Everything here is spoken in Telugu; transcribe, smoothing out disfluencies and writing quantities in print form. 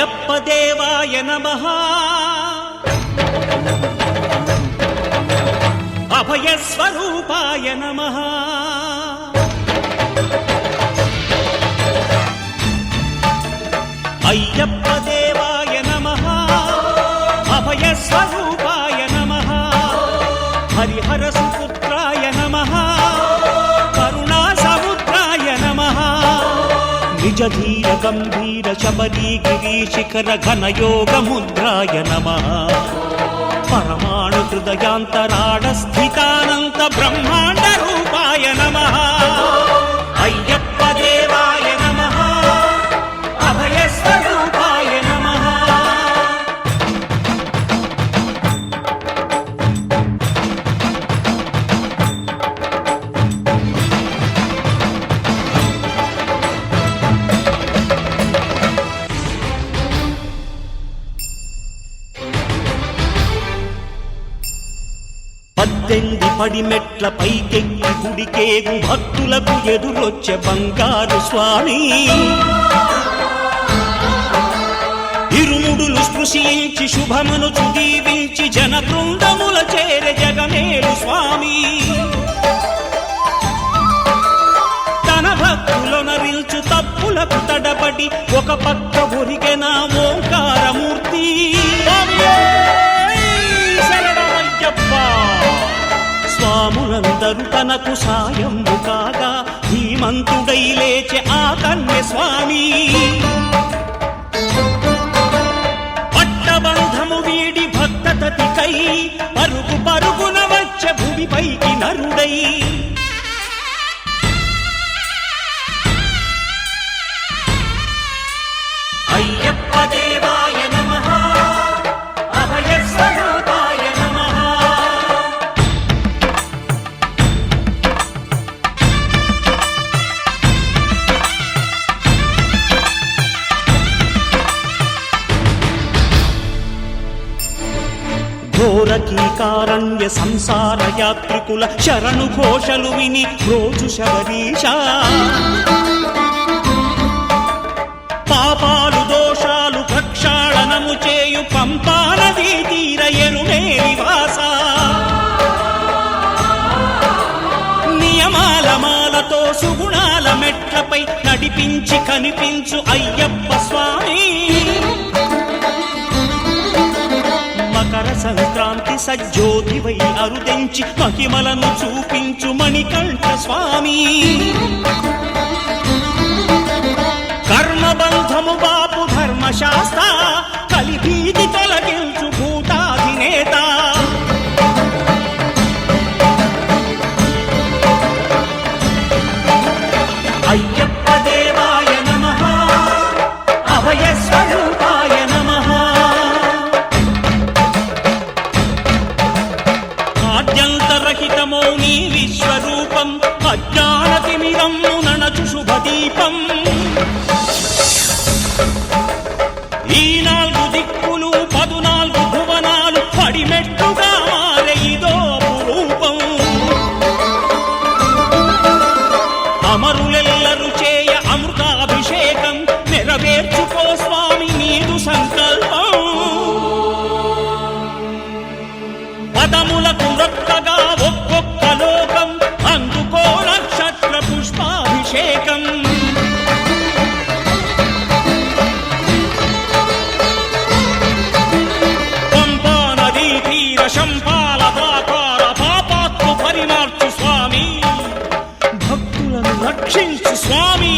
అయ్యప్ప దేవాయ నమః అభయ స్వరూపాయ నమః అయ్యప్ప దేవాయ నమః అభయ స్వరూపాయ నమః హరిహర సుపుత్రాయ నమః కరుణా సముద్రాయ నమః నిజ ధీర గంభీర శబరీ గిరి శిఖర ఘన యోగ ముద్రాయ నమః పరమాణు హృదయాంతరాడ స్థితానంత బ్రహ్మాండ రూపాయ నమః అయ్యప్ప దేవాయ నమః అభయ స్వరూపాయ నమః పద్దెంది పడిమెట్ల పైకెక్కి గుడికేగు భక్తులకు ఎదురొచ్చే బంగారు స్వామి ఇరుముడులు స్పృశించి శుభమనుచు దీవించి జన బృందముల చేరే జగమేలు స్వామి తన భక్తులొనరిల్చు తప్పులకు తడబడి ఒక పక్క ఒరిగెన ఓంకారమూర్తి స్వాములందరూ తనకు సాయము కాగా ధీమంతుడై లేచే ఆ కన్య స్వామి పట్టబంధము వీడి భక్తతతికై పరుగు పరుగున వచ్చే భూమిపైకి నరుడై అయ్యప్ప దేవాయ నమః అభయ స్వరూపాయ నమః ఘోరకీకారణ్య సంసార యాత్రికుల శరణు ఘోషలు విని రోజు శబరీశ పాపాలు దోషాలు ప్రక్షాళనము చేయు పంపానదీ తీరయను మేలివాస నియమాల మాలతో సుగుణాల మెట్లపై నడిపించి కనిపించు అయ్యప్ప స్వామి మకర సంక్రాంతి సజ్జోతివై అరుదెంచి మహిమలను చూపించు మణికంఠ స్వామి కర్మబంధము బాపు ధర్మశాస్త్ర కలిభీతి తొలగించు భూతాధినేత అయ్యప్ప దేవాయ నమః అభయ స్వరూపాయ నమః ఆద్యంతరహితమో నీ విశ్వరూపం అజ్ఞానతిమిరము ననచు శుభదీపం ఈ 4 దిక్కులు 14 భువనాలు పడిమెట్టుగా మారే ఇదో రూపం అమరులెల్లరు చేయ అమృతాభిషేకం నెరవేర్చుకో స్వామి నీదు సంకల్పం పదములకు రొక్కగా ఒక్కొక్క లోకం అందుకో నక్షత్ర పుష్పాభిషేకం పంపా నదీ తీర శంపాల దాకార పాపాత్ము పరిమార్చు స్వామి భక్తులను రక్షించు స్వామి